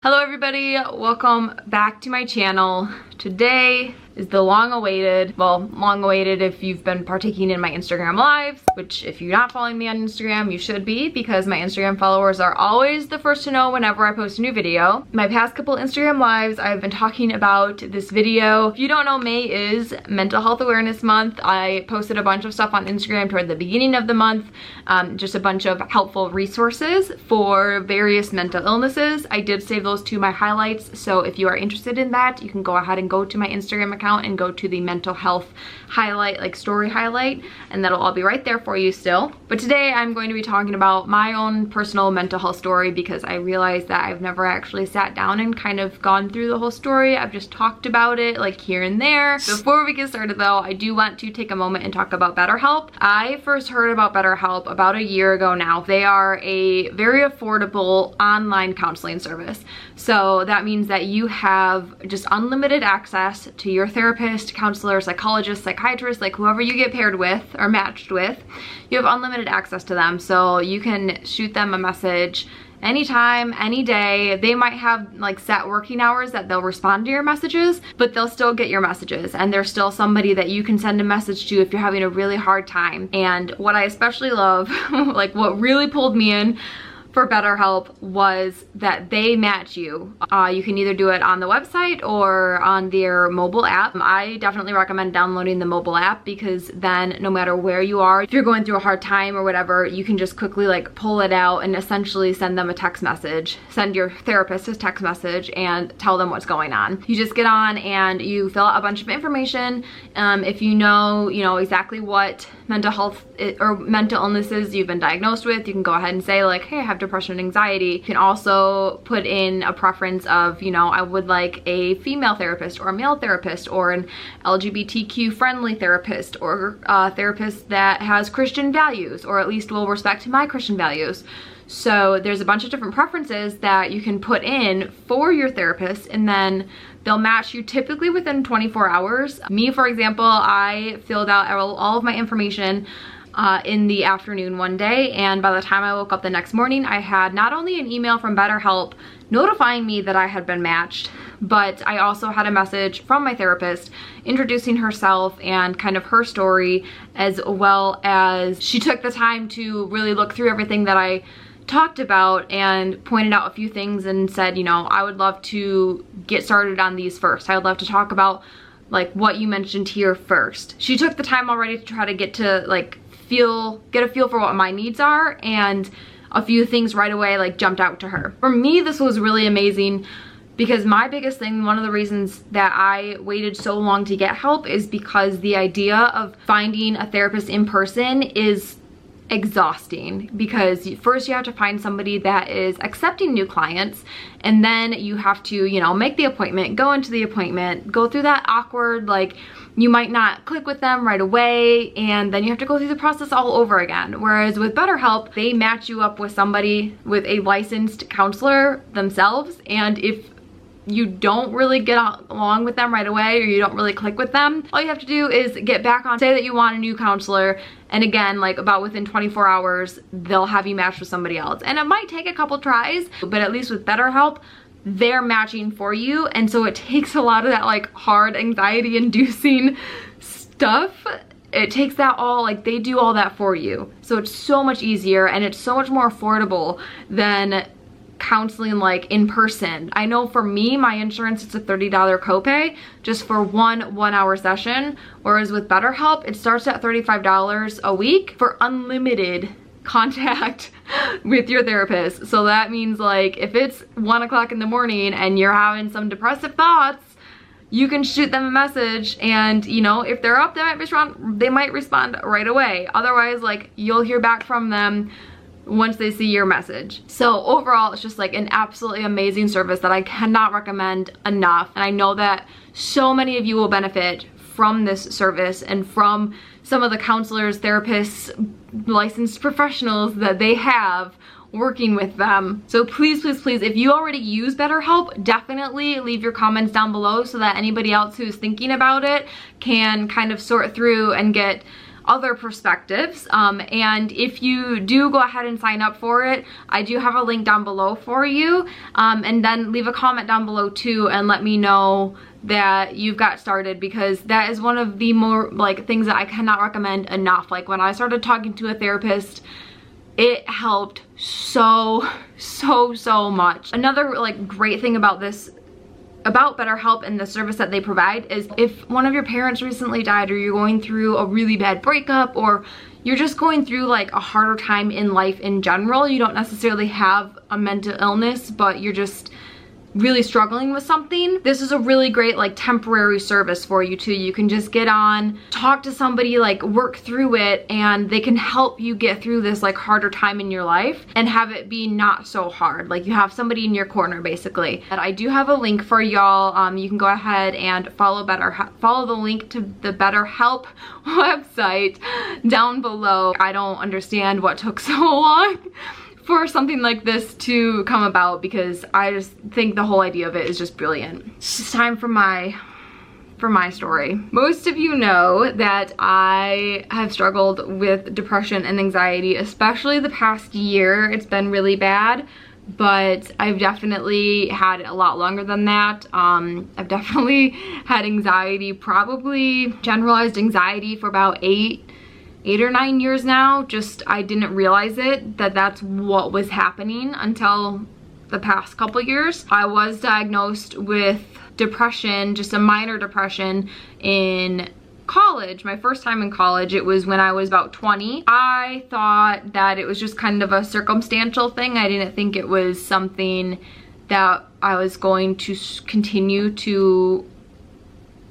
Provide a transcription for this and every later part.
Hello everybody, welcome back to my channel. Today is the long-awaited if you've been partaking in my Instagram lives, which if you're not following me on Instagram, you should be, because my Instagram followers are always the first to know whenever I post a new video. My past couple Instagram lives, I've been talking about this video. If you don't know, May is Mental Health Awareness Month. I posted a bunch of stuff on Instagram toward the beginning of the month, just a bunch of helpful resources for various mental illnesses. I did save those to my highlights, so if you are interested in that, you can go ahead and go to my Instagram account and go to the mental health highlight, like story highlight, and that'll all be right there for you still. But today I'm going to be talking about my own personal mental health story, because I realized that I've never actually sat down and kind of gone through the whole story. I've just talked about it like here and there. Before we get started though, I do want to take a moment and talk about BetterHelp. I first heard about BetterHelp about a year ago now. They are a very affordable online counseling service. So that means that you have just unlimited access to your therapist, counselor, psychologist, psychiatrist, like whoever you get paired with or matched with. You have unlimited access to them, so you can shoot them a message anytime, any day. They might have like set working hours that they'll respond to your messages, but they'll still get your messages, and there's still somebody that you can send a message to if you're having a really hard time. And what I especially love, like what really pulled me in for BetterHelp, was that they match you. You can either do it on the website or on their mobile app. I definitely recommend downloading the mobile app, because then no matter where you are, if you're going through a hard time or whatever, you can just quickly like pull it out and essentially send them a text message, send your therapist a text message and tell them what's going on. You just get on and you fill out a bunch of information. If you know exactly what mental health or mental illnesses you've been diagnosed with, you can go ahead and say like, hey, I have depression and anxiety. You can also put in a preference of, I would like a female therapist or a male therapist, or an LGBTQ friendly therapist, or a therapist that has Christian values, or at least will respect my Christian values. So there's a bunch of different preferences that you can put in for your therapist, and then they'll match you typically within 24 hours. Me, for example, I filled out all of my information in the afternoon one day, and by the time I woke up the next morning, I had not only an email from BetterHelp notifying me that I had been matched, but I also had a message from my therapist introducing herself and kind of her story, as well as she took the time to really look through everything that I talked about and pointed out a few things and said, I would love to get started on these first. I would love to talk about like what you mentioned here first. She took the time already to try to get a feel for what my needs are, and a few things right away like jumped out to her. For me, this was really amazing, because my biggest thing, one of the reasons that I waited so long to get help, is because the idea of finding a therapist in person is exhausting, because first you have to find somebody that is accepting new clients, and then you have to make the appointment, go into the appointment, go through that awkward, like you might not click with them right away, and then you have to go through the process all over again. Whereas with BetterHelp, they match you up with somebody, with a licensed counselor themselves, and if you don't really get along with them right away, or you don't really click with them, all you have to do is get back on, say that you want a new counselor, and again, like about within 24 hours, they'll have you matched with somebody else. And it might take a couple tries, but at least with BetterHelp, they're matching for you, and so it takes a lot of that like hard anxiety inducing stuff. It takes that all, like they do all that for you. So it's so much easier, and it's so much more affordable than counseling like in person. I know for me, my insurance, it's a $30 copay just for one 1-hour session, whereas with BetterHelp, it starts at $35 a week for unlimited contact with your therapist. So that means like if it's 1 o'clock in the morning and you're having some depressive thoughts, you can shoot them a message, and if they're up, they might respond right away. Otherwise, like you'll hear back from them once they see your message. So overall, it's just like an absolutely amazing service that I cannot recommend enough. And I know that so many of you will benefit from this service and from some of the counselors, therapists, licensed professionals that they have working with them. So please, please, please, if you already use BetterHelp, definitely leave your comments down below so that anybody else who's thinking about it can kind of sort through and get other perspectives. And if you do go ahead and sign up for it, I do have a link down below for you. And then leave a comment down below too and let me know that you've got started, because that is one of the more like things that I cannot recommend enough. Like when I started talking to a therapist, it helped so much. Another like great thing about this, about BetterHelp and the service that they provide, is if one of your parents recently died, or you're going through a really bad breakup, or you're just going through like a harder time in life in general, you don't necessarily have a mental illness, but you're just really struggling with something, this is a really great like temporary service for you too. You can just get on, talk to somebody, like work through it, and they can help you get through this like harder time in your life and have it be not so hard. Like you have somebody in your corner basically. And I do have a link for y'all. You can go ahead and follow the link to the BetterHelp website down below. I don't understand what took so long for something like this to come about, because I just think the whole idea of it is just brilliant. It's just time for my story. Most of you know that I have struggled with depression and anxiety, especially the past year. It's been really bad, but I've definitely had it a lot longer than that. I've definitely had anxiety, probably generalized anxiety, for about 8 or 9 years now. Just I didn't realize that that's what was happening until the past couple years. I was diagnosed with depression, just a minor depression, in college. My first time in college, it was when I was about 20. I thought that it was just kind of a circumstantial thing. I didn't think it was something that I was going to continue to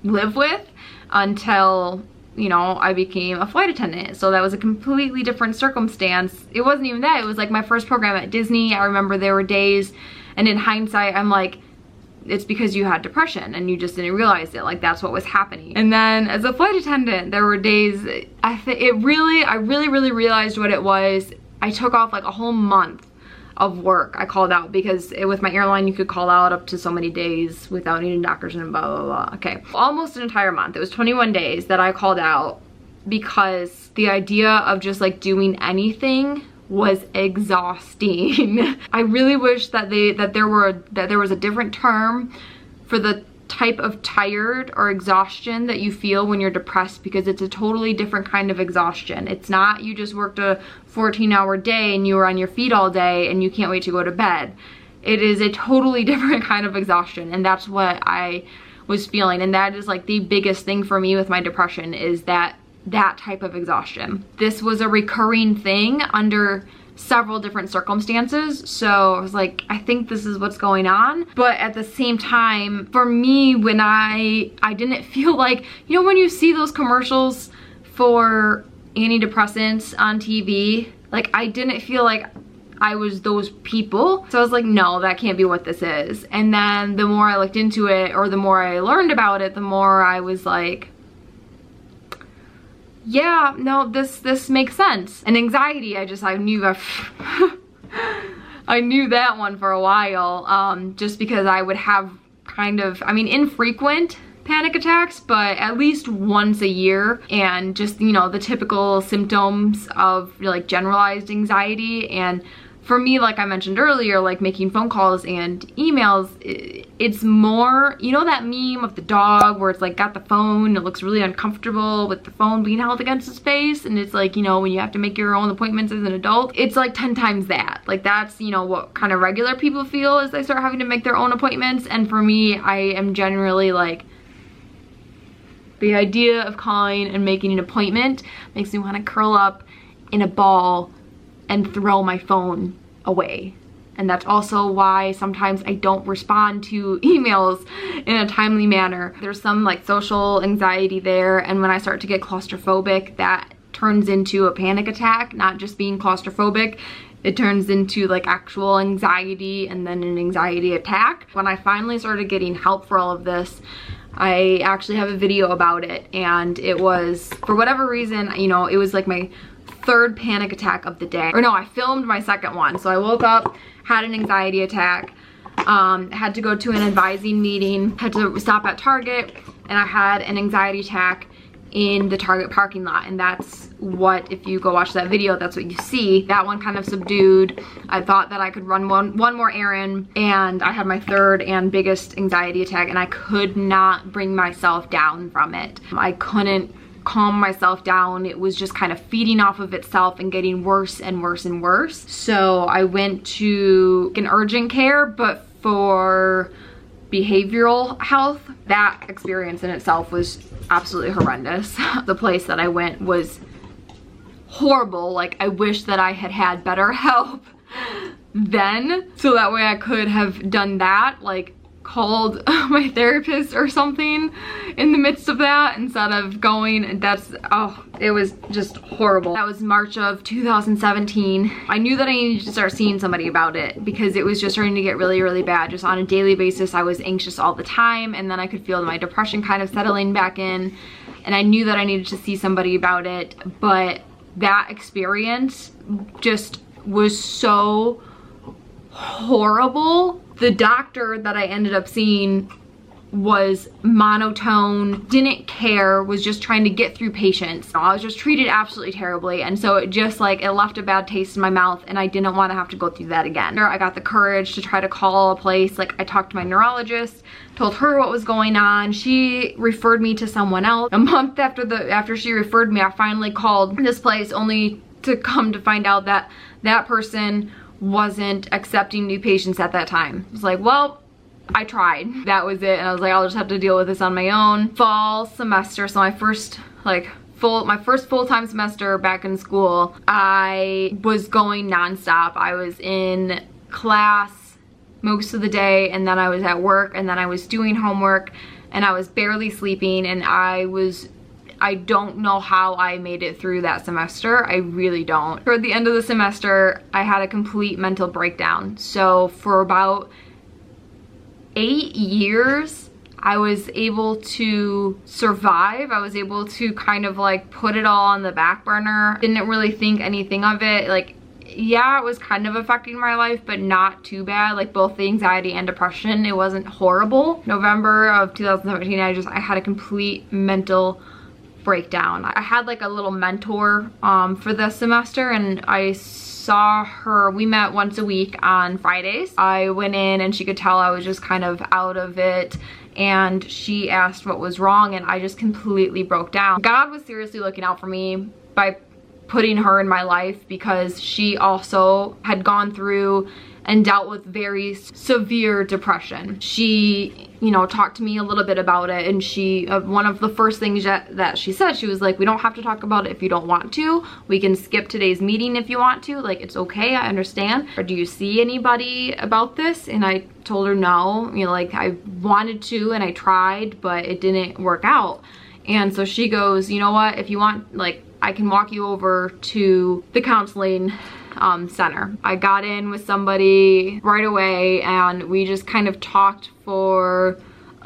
live with until, you know, I became a flight attendant. So that was a completely different circumstance. It wasn't even that. It was like my first program at Disney. I remember there were days, and in hindsight, I'm like, it's because you had depression and you just didn't realize it. Like that's what was happening. And then as a flight attendant, there were days, I really realized what it was. I took off like a whole month of work. I called out because with my airline, you could call out up to so many days without needing doctors and blah, blah, blah. Okay, almost an entire month. It was 21 days that I called out because the idea of just like doing anything was exhausting. I really wish that there was a different term for the type of tired or exhaustion that you feel when you're depressed, because it's a totally different kind of exhaustion. It's not you just worked a 14-hour day and you were on your feet all day and you can't wait to go to bed. It is a totally different kind of exhaustion, and that's what I was feeling. And that is like the biggest thing for me with my depression, is that type of exhaustion. This was a recurring thing under several different circumstances, so I was like, I think this is what's going on. But at the same time, for me, when I didn't feel like, you know, when you see those commercials for antidepressants on TV, like I didn't feel like I was those people. So I was like, no, that can't be what this is. And then the more I looked into it, or the more I learned about it, the more I was like, yeah, no, this makes sense. And anxiety, I knew I knew that one for a while, just because I would have kind of, I mean, infrequent panic attacks, but at least once a year, and just, you know, the typical symptoms of like generalized anxiety. And for me, like I mentioned earlier, like making phone calls and emails, it's more, you know, that meme of the dog where it's like got the phone, it looks really uncomfortable with the phone being held against its face, and it's like, you know, when you have to make your own appointments as an adult, it's like 10 times that. Like that's, you know, what kind of regular people feel as they start having to make their own appointments. And for me, I am generally like, the idea of calling and making an appointment makes me want to curl up in a ball and throw my phone away. And that's also why sometimes I don't respond to emails in a timely manner. There's some like social anxiety there, and when I start to get claustrophobic, that turns into a panic attack, not just being claustrophobic. It turns into like actual anxiety and then an anxiety attack. When I finally started getting help for all of this, I actually have a video about it, and it was, for whatever reason, you know, it was like my third panic attack of the day. Or no, I filmed my second one. So I woke up, had an anxiety attack, had to go to an advising meeting, had to stop at Target, and I had an anxiety attack in the Target parking lot, and that's what, if you go watch that video, that's what you see. That one kind of subdued. I thought that I could run one more errand, and I had my third and biggest anxiety attack, and I could not bring myself down from it. I couldn't calm myself down. It was just kind of feeding off of itself and getting worse and worse and worse. So I went to an urgent care, but for behavioral health. That experience in itself was absolutely horrendous. The place that I went was horrible. Like, I wish that I had had BetterHelp then, so that way I could have done that, like called my therapist or something in the midst of that instead of going. That's, oh, it was just horrible. That was March of 2017. I knew that I needed to start seeing somebody about it because it was just starting to get really, really bad. Just on a daily basis, I was anxious all the time, and then I could feel my depression kind of settling back in, and I knew that I needed to see somebody about it. But that experience just was so horrible. The doctor that I ended up seeing was monotone, didn't care, was just trying to get through patients. I was just treated absolutely terribly, and so it just, like, it left a bad taste in my mouth, and I didn't want to have to go through that again. I got the courage to try to call a place. Like, I talked to my neurologist, told her what was going on. She referred me to someone else. A month after she referred me, I finally called this place, only to come to find out that that person wasn't accepting new patients at that time. I was like, well, I tried. That was it. And I was like, I'll just have to deal with this on my own. Fall semester, so my first full-time semester back in school, I was going nonstop. I was in class most of the day, and then I was at work, and then I was doing homework, and I was barely sleeping, and I don't know how I made it through that semester. I really don't. Toward the end of the semester, I had a complete mental breakdown. So for about 8 years, I was able to survive. I was able to kind of like put it all on the back burner. Didn't really think anything of it. Like, yeah, it was kind of affecting my life, but not too bad. Like, both the anxiety and depression, it wasn't horrible. November of 2017, I had a complete mental breakdown. I had like a little mentor for the semester, and I saw her. We met once a week on Fridays. I went in, and she could tell I was just kind of out of it, and she asked what was wrong, and I just completely broke down. God was seriously looking out for me by putting her in my life, because she also had gone through and dealt with very severe depression. She, you know, talked to me a little bit about it, and she, one of the first things that she said, she was like, we don't have to talk about it if you don't want to. We can skip today's meeting if you want to. Like, it's okay, I understand. Or do you see anybody about this? And I told her no. You know, like, I wanted to, and I tried, but it didn't work out. And so she goes, you know what, if you want, like, I can walk you over to the counseling center. I got in with somebody right away, and we just kind of talked for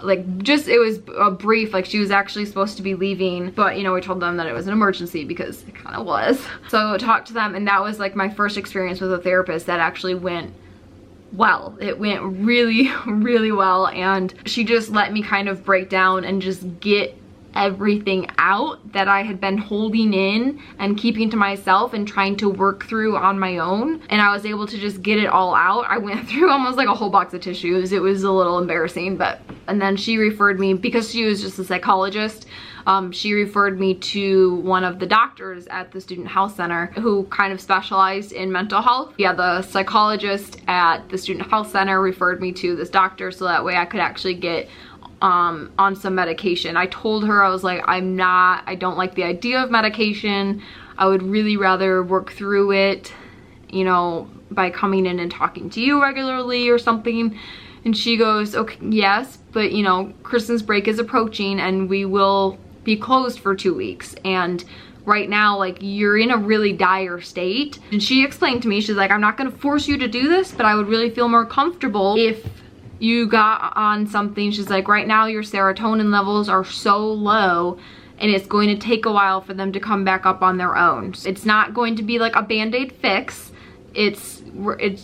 like, just, it was a brief, like, she was actually supposed to be leaving, but, you know, we told them that it was an emergency, because it kind of was. So I talked to them, and that was like my first experience with a therapist that actually went well. It went really, really well, and she just let me kind of break down and just get everything out that I had been holding in and keeping to myself and trying to work through on my own, and I was able to just get it all out. I went through almost like a whole box of tissues. It was a little embarrassing, but, and then she referred me, because she was just a psychologist, she referred me to one of the doctors at the student health center who kind of specialized in mental health. Yeah, the psychologist at the student health center referred me to this doctor, so that way I could actually get on some medication. I told her, I was like, I don't like the idea of medication. I would really rather work through it, you know, by coming in and talking to you regularly or something. And she goes, okay, yes, but, you know, Christmas break is approaching, and we will be closed for 2 weeks, and right now, like, you're in a really dire state. And she explained to me, she's like, I'm not gonna force you to do this, but I would really feel more comfortable if you got on something. She's like, right now your serotonin levels are so low, and it's going to take a while for them to come back up on their own. It's not going to be like a band-aid fix. It's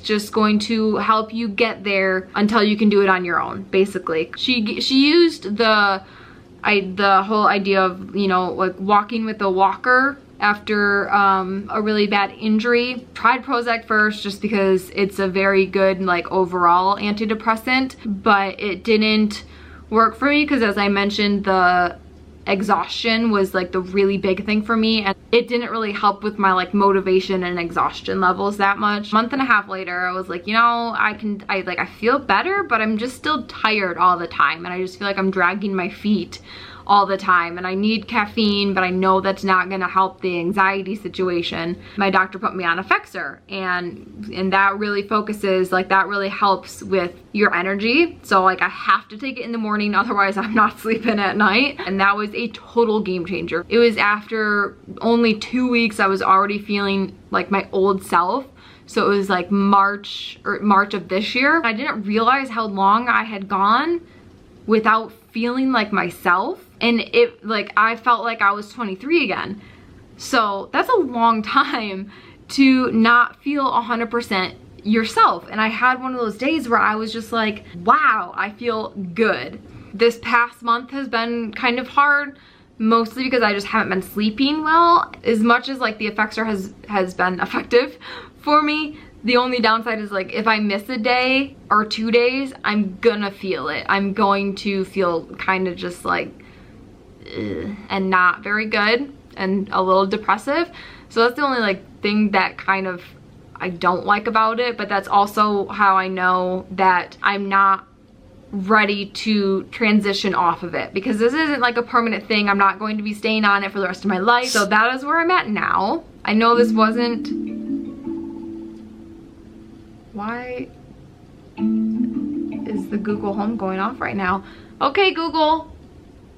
just going to help you get there until you can do it on your own, basically. She used the the whole idea of, you know, like walking with a walker after a really bad injury. Tried Prozac first just because it's a very good like overall antidepressant, but it didn't work for me because, as I mentioned, the exhaustion was like the really big thing for me, and it didn't really help with my like motivation and exhaustion levels that much. A month and a half later, I was like, you know, I feel better, but I'm just still tired all the time, and I just feel like I'm dragging my feet all the time, and I need caffeine, but I know that's not gonna help the anxiety situation. My doctor put me on Effexor, and that really focuses, like that really helps with your energy. So like I have to take it in the morning, otherwise I'm not sleeping at night. And that was a total game changer. It was after only 2 weeks I was already feeling like my old self. So it was like March of this year. I didn't realize how long I had gone without feeling like myself. And it, like, I felt like I was 23 again. So that's a long time to not feel 100% yourself. And I had one of those days where I was just like, wow, I feel good. This past month has been kind of hard, mostly because I just haven't been sleeping well. As much as like the Effexor has been effective for me, the only downside is like if I miss a day or 2 days, I'm gonna feel it. I'm going to feel kind of just like and not very good and a little depressive. So that's the only like thing that kind of I don't like about it, but that's also how I know that I'm not ready to transition off of it, because this isn't like a permanent thing. I'm not going to be staying on it for the rest of my life. So that is where I'm at now. I know this wasn't... Why is the Google Home going off right now? Okay, Google,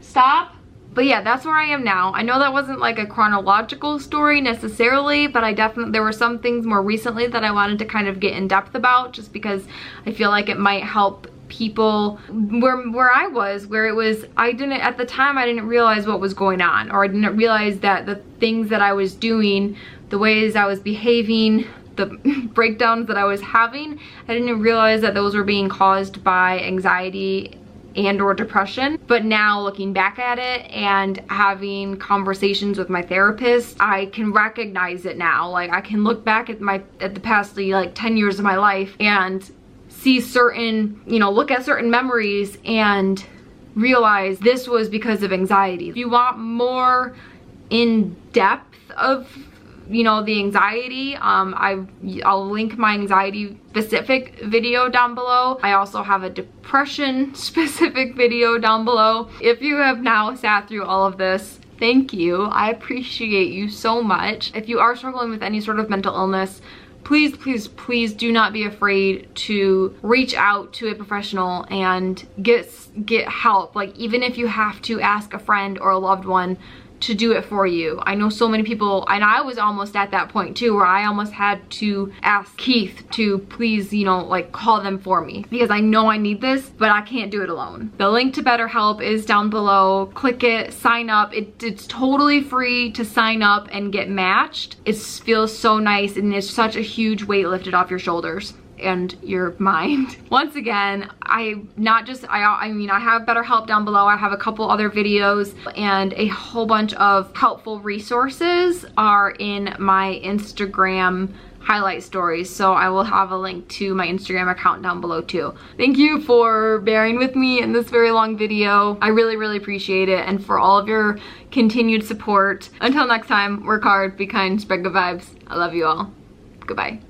stop. But yeah, that's where I am now. I know that wasn't like a chronological story necessarily, but there were some things more recently that I wanted to kind of get in depth about, just because I feel like it might help people where I was, where it was, at the time I didn't realize what was going on, or I didn't realize that the things that I was doing, the ways I was behaving, the breakdowns that I was having, I didn't realize that those were being caused by anxiety and or depression. But now looking back at it and having conversations with my therapist, I can recognize it now. Like I can look back at the past like 10 years of my life and see certain, you know, look at certain memories and realize this was because of anxiety. If you want more in depth of, you know, the anxiety, I'll link my anxiety specific video down below. I also have a depression specific video down below. If you have now sat through all of this, thank you. I appreciate you so much. If you are struggling with any sort of mental illness, please, please, please do not be afraid to reach out to a professional and get help. Like even if you have to ask a friend or a loved one to do it for you. I know so many people, and I was almost at that point too, where I almost had to ask Keith to please, you know, like call them for me, because I know I need this, but I can't do it alone. The link to BetterHelp is down below. Click it, sign up. It's totally free to sign up and get matched. It feels so nice, and it's such a huge weight lifted off your shoulders and your mind. Once again, I mean, I have BetterHelp down below. I have a couple other videos, and a whole bunch of helpful resources are in my Instagram highlight stories. So I will have a link to my Instagram account down below too. Thank you for bearing with me in this very long video. I really, really appreciate it, and for all of your continued support. Until next time, work hard, be kind, spread good vibes. I love you all. Goodbye.